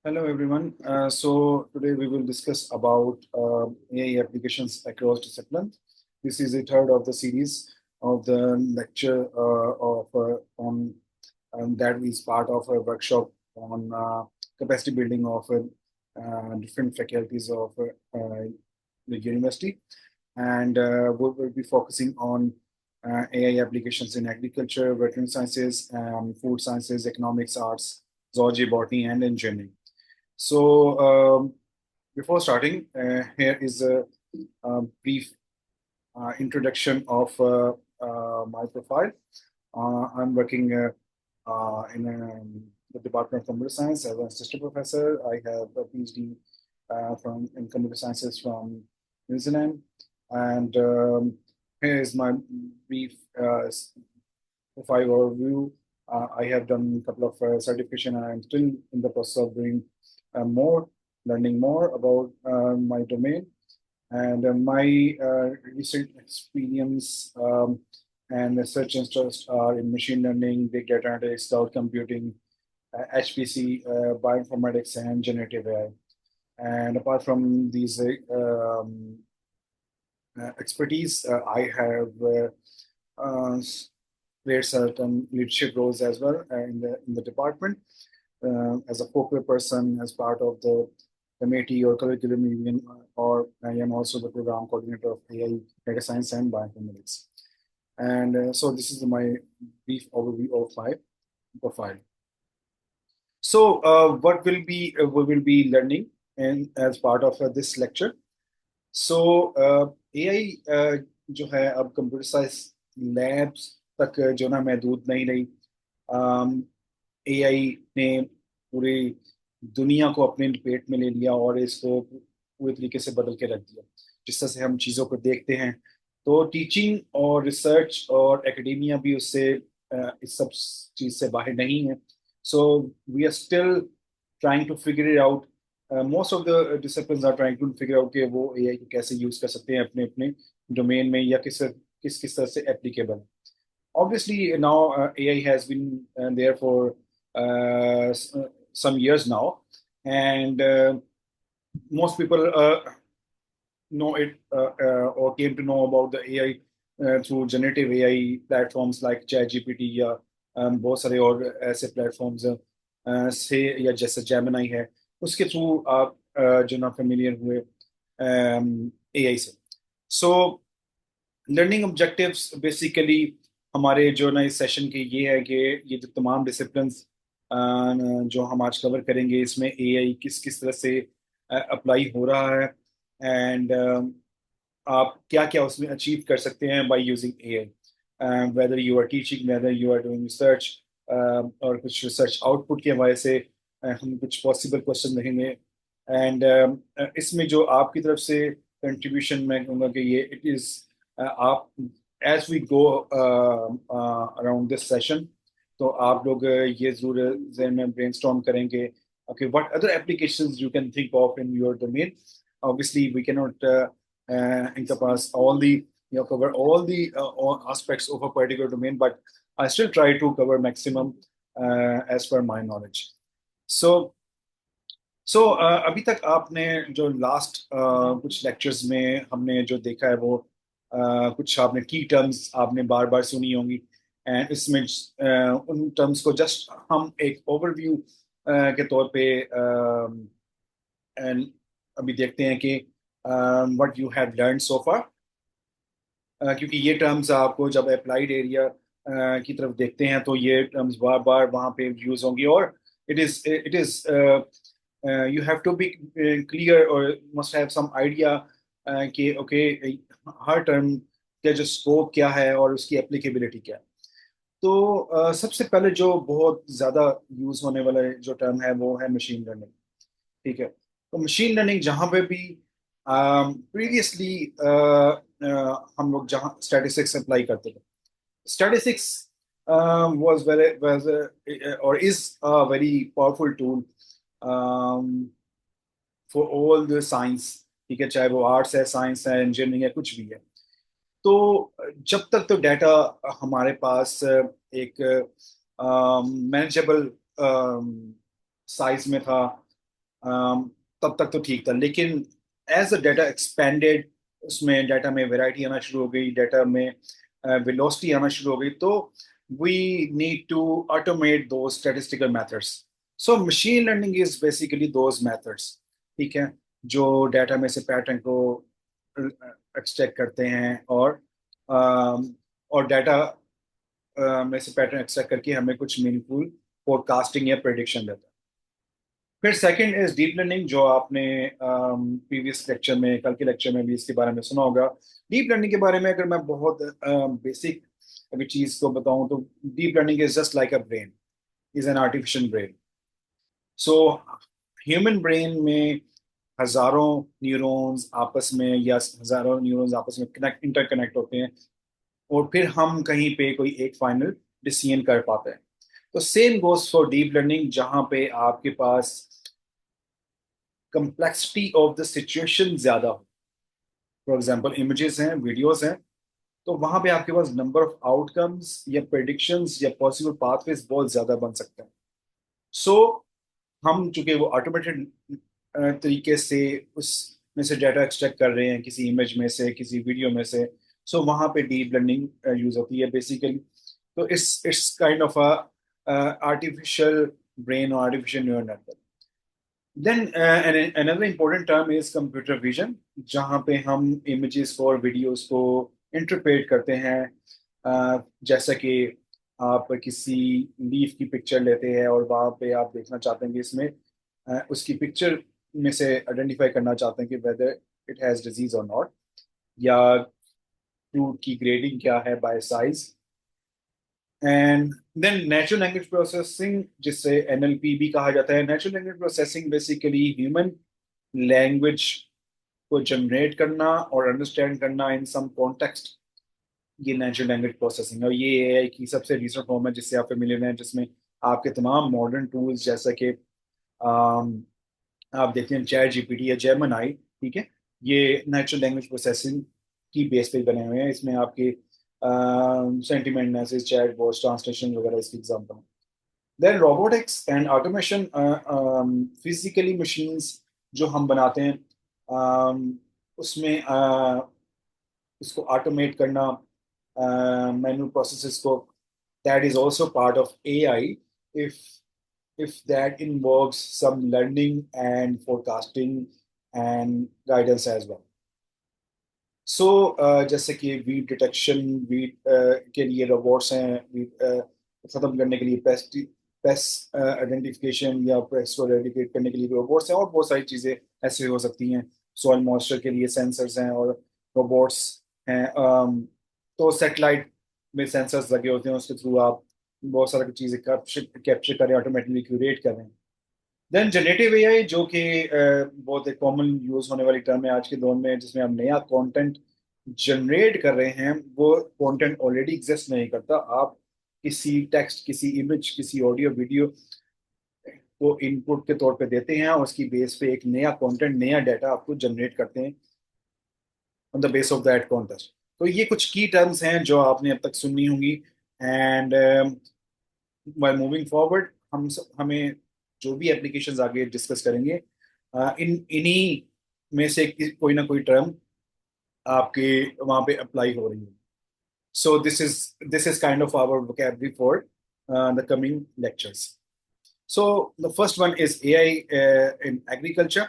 Hello everyone. So today we will discuss about AI applications across disciplines. This is the third of the series of the lecture of on that is part of a workshop on capacity building of different faculties of the university, and we will be focusing on AI applications in agriculture, veterinary sciences, food sciences, economics, arts, zoology, botany, and engineering. So, before starting, here is a brief introduction of my profile. I'm working in the Department of Computer Science as an assistant professor. I have a PhD from in computer sciences from New Zealand, and here is my brief profile overview. I have done a couple of certification, and I'm still in the process of doing more, learning more about my domain. And my recent experience and research interests are in machine learning, big data analytics, cloud computing, HPC, bioinformatics, and generative AI. And apart from these expertise, I have played certain leadership roles as well in the department as a focal person, as part of the committee or curriculum union, or I am also the program coordinator of AI, data science, and bioinformatics. And so this is my brief overview of my profile. So what will be we will be learning and as part of this lecture. So AI जो है अब computer science labs तक जो ना महदूद नहीं रही. AI ने पूरी दुनिया को अपने लपेट में ले लिया और इसको पूरी तरीके से बदल के रख दिया. जिस तरह से हम चीज़ों को देखते हैं, तो टीचिंग और रिसर्च और एकेडेमिया भी उससे इस सब चीज़ से बाहर नहीं है. So we are still trying to figure it out. Most of the disciplines are trying to figure out कि वो एआई को कैसे यूज कर सकते हैं अपने अपने डोमेन में, या किस किस तरह से applicable. Obviously, now AI has been there for some years now, and most people know it or came to know about the AI through generative AI platforms like ChatGPT या बहुत सारे और ऐसे प्लेटफॉर्म्स से, या जैसे Gemini है, उसके थ्रू आप जो ना फेमिलियर हुए AI से. सो लर्निंग ऑब्जेक्टिव्स बेसिकली हमारे जो ना इस सेशन के ये है कि ये जो तमाम डिसिप्लिन्स जो हम आज कवर करेंगे, इसमें एआई किस किस तरह से अप्लाई हो रहा है, एंड आप क्या क्या उसमें अचीव कर सकते हैं by using AI, whether you are teaching, whether you are doing research, और कुछ रिसर्च आउटपुट के हवाले से हम कुछ पॉसिबल क्वेश्चन देखेंगे. एंड इसमें जो आपकी तरफ से कंट्रीब्यूशन मैं कहूँगा कि ये इट इज़ आप as we go around this session, तो आप लोग ये जरूर जहन में ब्रेनस्टॉर्म करेंगे. Okay, what other applications you can think of in your domain? Obviously, we cannot encompass all the, cover all aspects of a particular domain, but I still try to cover maximum as per my knowledge. So, अभी तक आपने जो last कुछ lectures में हमने जो देखा है वो कुछ आपने की टर्म्स आपने बार बार सुनी होंगी, एंड इसमें उन टर्म्स को जस्ट हम एक ओवरव्यू के तौर पे एंड अभी देखते हैं कि what you have learn so far, क्योंकि ये टर्म्स आपको जब अप्लाइड एरिया की तरफ देखते हैं तो ये टर्म्स बार बार वहाँ पे यूज होंगी, और it is you have to be clear or must have some idea कि ओके हर टर्म का जो स्कोप क्या है और उसकी एप्लीकेबिलिटी क्या है. तो सबसे पहले जो बहुत ज़्यादा यूज होने वाला जो टर्म है वो है मशीन लर्निंग. ठीक है, तो मशीन लर्निंग जहाँ पे भी प्रीवियसली हम लोग जहाँ स्टैटिस्टिक्स अप्लाई करते थे, statistics was or is a very powerful tool for all the science. ठीक है, चाहे वो आर्ट्स है, साइंस है, इंजीनियरिंग है, कुछ भी है. तो जब तक तो डाटा हमारे पास एक मैनेजेबल साइज में था, तब तक तो ठीक था, लेकिन एज द डाटा एक्सपेंडेड, उसमें डाटा में वैरायटी आना शुरू हो गई, डाटा में वेलोसिटी आना शुरू हो गई, तो वी नीड टू ऑटोमेट दो statistical methods. So machine learning is basically those methods, ठीक है, जो डाटा में से पैटर्न को एक्सट्रैक्ट करते हैं और डाटा में से पैटर्न एक्सट्रैक्ट करके हमें कुछ मीनिंगफुल फोरकास्टिंग या प्रेडिक्शन देता है. फिर सेकंड इज डीप लर्निंग, जो आपने प्रीवियस लेक्चर में, कल के लेक्चर में भी इसके बारे में सुना होगा. डीप लर्निंग के बारे में अगर मैं बहुत बेसिक अभी चीज को बताऊं तो deep learning is just like a brain, is an artificial brain. So human brain में हजारों न्यूरॉन्स आपस में, या हजारों न्यूरॉन्स आपस में कनेक्ट, इंटरकनेक्ट होते हैं, और फिर हम कहीं पे कोई एक फाइनल डिसीजन कर पाते हैं. तो same goes for deep learning, जहां पे आपके पास कंप्लेक्सिटी ऑफ द सिचुएशन ज्यादा हो. फॉर एग्जांपल इमेजेस हैं, वीडियोस हैं, तो वहां पे आपके पास नंबर ऑफ आउटकम्स या प्रेडिक्शंस या पॉसिबल पाथवेज बहुत ज्यादा बन सकते हैं. सो हम चूंकि वो ऑटोमेटेड तरीके से उसमें से डाटा एक्सट्रैक्ट कर रहे हैं, किसी इमेज में से, किसी वीडियो में से, सो वहां पे डीप लर्निंग यूज होती है बेसिकली. तो it's kind of a artificial brain और artificial neural network. Then another important term is computer vision, जहाँ पे हम इमेजेस को और वीडियोस को इंटरप्रेट करते हैं. जैसा कि आप किसी लीफ की पिक्चर लेते हैं और वहाँ पे आप देखना चाहते हैं कि इसमें उसकी पिक्चर में से आइडेंटिफाई करना चाहते हैं कि वेदर इट हैज़ डिजीज और नॉट, या फ्रूट की ग्रेडिंग क्या है by size. And then natural language processing, जिसे एनएलपी भी कहा जाता है. Natural language processing basically human language को जनरेट करना और अंडरस्टैंड करना इन सम कॉन्टेक्स्ट, ये नेचुरल लैंग्वेज प्रोसेसिंग. और ये एआई की सबसे रिसेंट फॉर्म है जिससे आप फेमिलियर हैं, जिसमें आपके तमाम मॉडर्न टूल्स जैसे कि आप देखते हैं चैट जीपीटी या जेमिनी, ठीक है, ये नेचुरल लैंग्वेज प्रोसेसिंग की बेस पे बने हुए हैं. इसमें आपके sentiment message, chat bots, translation वगैरह इसकी example. Then robotics and automation, physically machines जो हम बनाते हैं, उसमें इसको ऑटोमेट करना, मैनुअल प्रोसेसेस को, that is also part of AI, if that involves some learning and forecasting and guidance as well. सो जैसे कि वीट डिटेक्शन, वीट के लिए रोबोट्स हैं, वीट खत्म करने के लिए पेस्ट पेस्ट आइडेंटिफिकेशन या पेस्ट को एरेडिकेट करने के लिए रोबोट्स हैं, और बहुत सारी चीज़ें ऐसे हो सकती हैं. सॉइल मॉइस्चर के लिए सेंसर्स हैं और रोबोट्स हैं. तो सेटेलाइट में सेंसर्स लगे होते हैं, उसके थ्रू आप बहुत सारी चीज़ें कैप्चर करें, ऑटोमेटिकली क्यूरेट करें. देन जनरेटिव एआई, जो कि बहुत एक कॉमन यूज होने वाली टर्म है आज के दौर में, जिसमें हम नया कंटेंट जनरेट कर रहे हैं. वो कंटेंट ऑलरेडी एग्जिस्ट नहीं करता. आप किसी टेक्स्ट, किसी इमेज, किसी ऑडियो वीडियो को इनपुट के तौर पे देते हैं, और उसकी बेस पे एक नया कंटेंट, नया डाटा आपको जनरेट करते हैं on the base of that context. तो ये कुछ की टर्म्स हैं जो आपने अब तक सुननी होंगी. एंड बाय मूविंग फॉरवर्ड, हमें जो भी एप्लीकेशंस आगे डिस्कस करेंगे, इन्हीं में से कोई ना कोई टर्म आपके वहां पे अप्लाई हो रही है. So this is kind of our vocabulary for the coming lectures. So the first one is AI in agriculture.